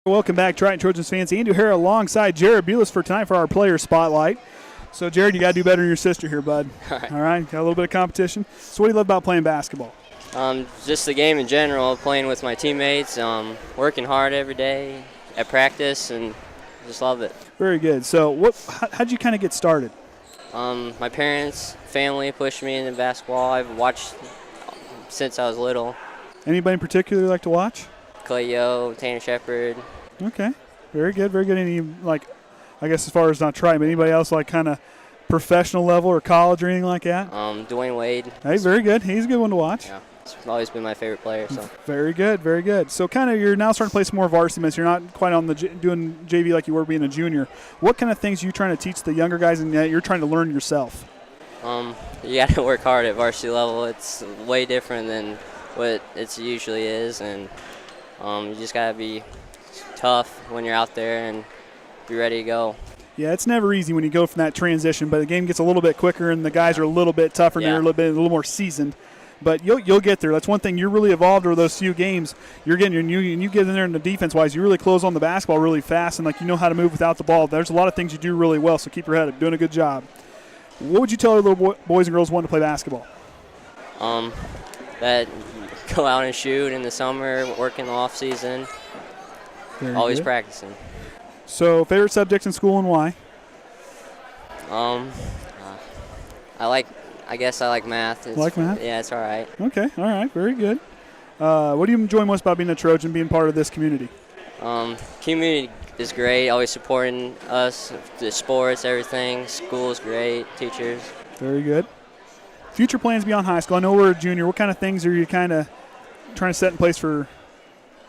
Welcome back, Triton Trojans fans. Andy O'Hara alongside Jared Bules for tonight for our player spotlight. So, Jared, you got to do better than your sister here, bud. All right. Got a little bit of competition. So, what do you love about playing basketball? Just the game in general, playing with my teammates, working hard every day at practice, and just love it. Very good. So, how'd you kind of get started? My parents, family pushed me into basketball. I've watched since I was little. Anybody in particular you like to watch? Clay Yo, Tanner Shepard. Okay. Very good. Very good. Any, I guess as far as not trying, but anybody else kind of professional level or college or anything like that? Dwayne Wade. Hey, very good. He's a good one to watch. Yeah, he's always been my favorite player. So. Very good. Very good. So kind of you're now starting to play some more varsity minutes. You're not quite on doing JV like you were being a junior. What kind of things are you trying to teach the younger guys and that you're trying to learn yourself? You got to work hard at varsity level. It's way different than what it usually is, and you just got to be tough when you're out there and be ready to go. Yeah, it's never easy when you go from that transition, but the game gets a little bit quicker and the guys are a little bit tougher and they're a little more seasoned. But you'll get there. That's one thing. You're really evolved over those few games. You're getting you get in there in the defense-wise. You really close on the basketball really fast, and you know how to move without the ball. There's a lot of things you do really well, so keep your head up. Doing a good job. What would you tell our little boys and girls wanting to play basketball? That go out and shoot in the summer, work in the off season. Always practicing. So, favorite subjects in school and why? I guess I like math. Like math? Yeah, it's all right. Okay, all right, very good. What do you enjoy most about being a Trojan, being part of this community? Community is great, always supporting us, the sports, everything. School is great, teachers. Very good. Future plans beyond high school. I know we're a junior. What kind of things are you kind of trying to set in place for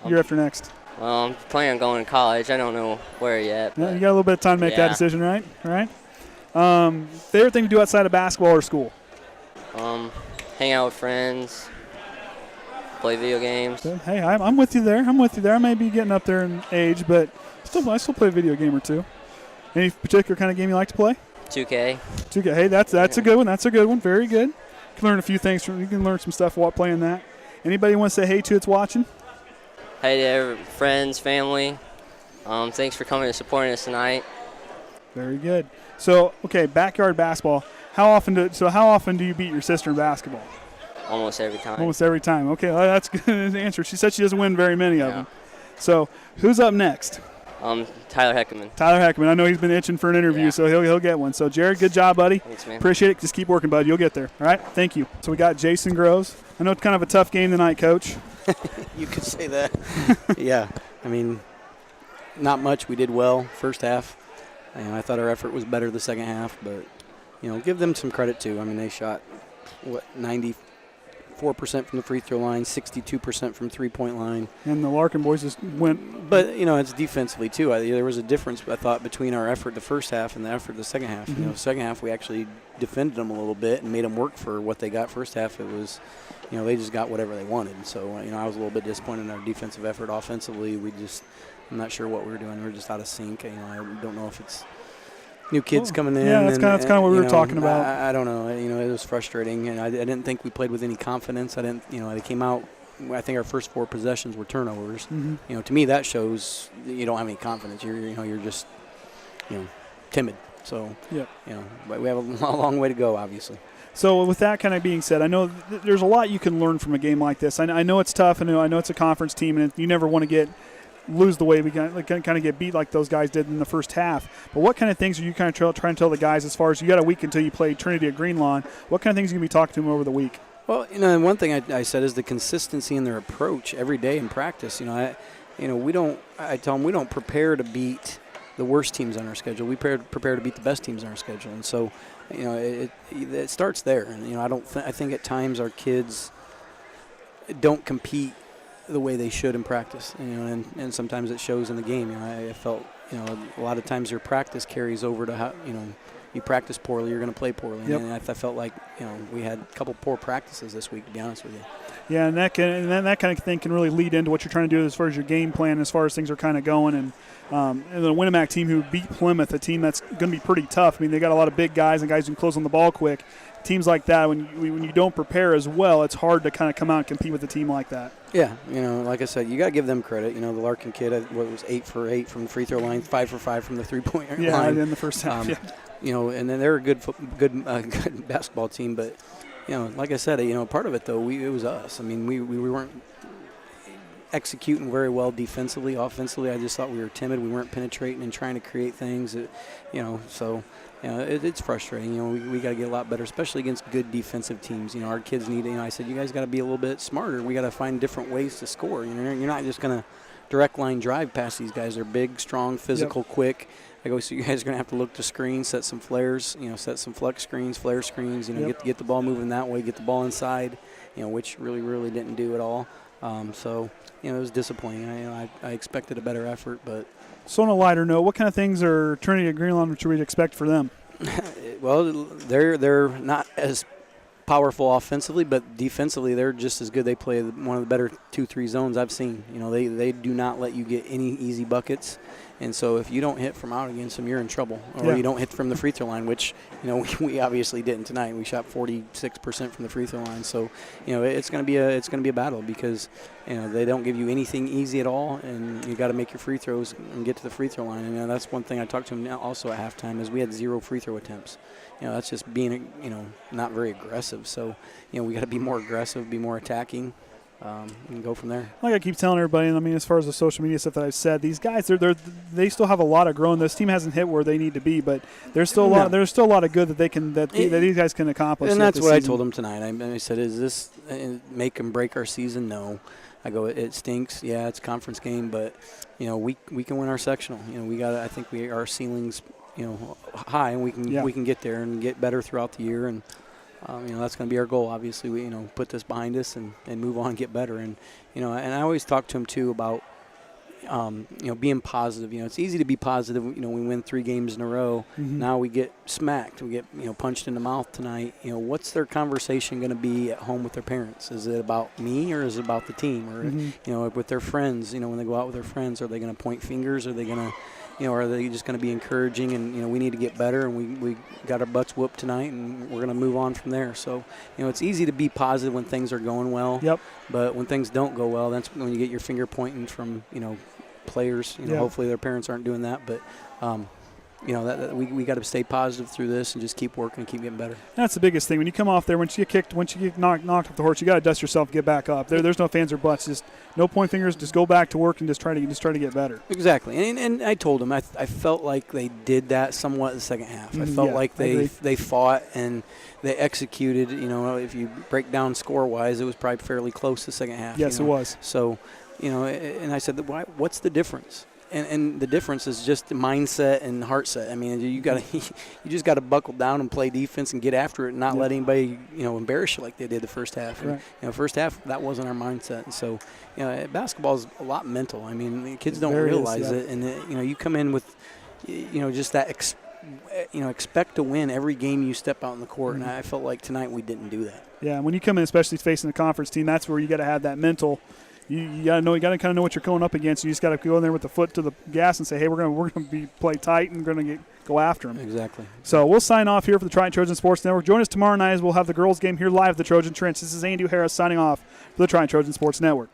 year after next? Well, I'm planning on going to college. I don't know where yet. Yeah, you got a little bit of time to make that decision, right? All right. Favorite thing to do outside of basketball or school? Hang out with friends, play video games. Hey, I'm with you there. I may be getting up there in age, but I still play a video game or two. Any particular kind of game you like to play? 2K. 2K. Hey, that's a good one. That's a good one. Very good. You can learn a few things from. You can learn some stuff while playing that. Anybody want to say hey to that's watching? Hey there, friends, family. Thanks for coming and supporting us tonight. Very good. So, okay, backyard basketball. How often do you beat your sister in basketball? Almost every time. Almost every time. Okay, well, that's a good answer. She said she doesn't win very many of them. So, who's up next? Tyler Heckman. Tyler Heckman. I know he's been itching for an interview, so he'll get one. So, Jared, good job, buddy. Thanks, man. Appreciate it. Just keep working, bud. You'll get there. All right? Thank you. So, we got Jason Groves. I know it's kind of a tough game tonight, Coach. You could say that. Yeah. I mean, not much. We did well first half. I thought our effort was better the second half, but, give them some credit, too. I mean, they shot, 94% from the free throw line, 62% from three-point line. And the Larkin boys just went. But, it's defensively, too. There was a difference, I thought, between our effort the first half and the effort the second half. Mm-hmm. Second half we actually defended them a little bit and made them work for what they got. First half it was, they just got whatever they wanted. So, I was a little bit disappointed in our defensive effort. Offensively, I'm not sure what we were doing. We were just out of sync. I don't know if it's new kids coming in. Yeah, that's kind of what we were talking about. I don't know. It was frustrating, and I didn't think we played with any confidence. They came out. I think our first 4 possessions were turnovers. Mm-hmm. To me that shows you don't have any confidence. You're just timid. So but we have a long way to go, obviously. So with that kind of being said, I know there's a lot you can learn from a game like this. I know it's tough, and I know it's a conference team, and you never want to lose the way we kind of get beat like those guys did in the first half. But what kind of things are you kind of trying to tell the guys as far as you got a week until you play Trinity at Greenlawn? What kind of things are you going to be talking to them over the week? Well, one thing I said is the consistency in their approach every day in practice. I tell them we don't prepare to beat the worst teams on our schedule. We prepare to beat the best teams on our schedule. And so, it starts there. And I think at times our kids don't compete the way they should in practice, and sometimes it shows in the game. I felt, a lot of times your practice carries over to how, you practice poorly, you're going to play poorly. Yep. And I felt like, we had a couple poor practices this week, to be honest with you. Yeah, and that kind of thing can really lead into what you're trying to do as far as your game plan, as far as things are kind of going. And the Winamac team who beat Plymouth, a team that's going to be pretty tough. I mean, they got a lot of big guys and guys who can close on the ball quick. Teams like that, when you don't prepare as well, it's hard to kind of come out and compete with a team like that. Yeah, like I said, you got to give them credit. The Larkin kid, was 8 for 8 from the free throw line, 5 for 5 from the 3-point line. Yeah, in the first half. And then they're a good basketball team. But like I said, part of it though, it was us. I mean, we weren't executing very well defensively. Offensively, I just thought we were timid. We weren't penetrating and trying to create things. It's frustrating. We got to get a lot better, especially against good defensive teams. Our kids need. I said, you guys got to be a little bit smarter. We got to find different ways to score. You're not just gonna direct line drive past these guys. They're big, strong, physical, quick. I go, so you guys are gonna have to look to screen, set some flares. Set some flex screens, flare screens. Get the ball moving that way, get the ball inside. Which really didn't do at all. It was disappointing. I expected a better effort, but. So on a lighter note, what kind of things are Trinity at Greenlawn should we expect for them? Well, they're not as powerful offensively, but defensively they're just as good. They play one of the better 2-3 zones I've seen. They do not let you get any easy buckets. And so if you don't hit from out against them, you're in trouble. Or you don't hit from the free throw line, which, we obviously didn't tonight. We shot 46% from the free throw line. So, it's going to be a battle because, they don't give you anything easy at all, and you got to make your free throws and get to the free throw line. And that's one thing I talked to him also at halftime is we had 0 free throw attempts. That's just being, not very aggressive. So, we got to be more aggressive, be more attacking. And go from there. Like I keep telling everybody, as far as the social media stuff that I've said, these guys, they still have a lot of growing. This team hasn't hit where they need to be, but there's still a lot. There's still a lot of good that that these guys can accomplish. And that's what I told them tonight. I said, "Is this make and break our season?" No. I go, it stinks. Yeah, it's a conference game, but we can win our sectional. I think our ceiling's high, and we can get there and get better throughout the year and. That's going to be our goal. Obviously, we put this behind us and move on and get better. And and I always talk to him too about being positive. It's easy to be positive. We win 3 games in a row. Mm-hmm. Now we get smacked. We get punched in the mouth tonight. What's their conversation going to be at home with their parents? Is it about me or is it about the team? Or with their friends? When they go out with their friends, are they going to point fingers? Are they going to are they just going to be encouraging and we need to get better and we got our butts whooped tonight and we're going to move on from there. So, it's easy to be positive when things are going well. Yep. But when things don't go well, that's when you get your finger pointing from, players. Hopefully their parents aren't doing that. But, we got to stay positive through this and just keep working and keep getting better. That's the biggest thing. When you come off there, once you get knocked off the horse, you got to dust yourself, get back up. There's no fans or butts. Just no point fingers. Just go back to work and just try to get better. Exactly. And I told them I felt like they did that somewhat in the second half. I felt like they fought and they executed. If you break down score wise, it was probably fairly close the second half. Yes, it was. So, and I said, what's the difference? And the difference is just the mindset and heart set. You just got to buckle down and play defense and get after it and not let anybody, embarrass you like they did the first half. Right. And, first half, that wasn't our mindset. And so, basketball is a lot mental. The kids don't realize it. And, you come in with, just that expect to win every game you step out in the court. Mm-hmm. And I felt like tonight we didn't do that. Yeah, and when you come in, especially facing a conference team, that's where you got to have that mental. You got to kind of know what you're going up against. You just got to go in there with the foot to the gas and say, hey, we're going to play tight and going to go after them. Exactly. So we'll sign off here for the Triton Trojan Sports Network. Join us tomorrow night as we'll have the girls game here live at the Trojan Trench. This is Andy O'Hara signing off for the Triton Trojan Sports Network.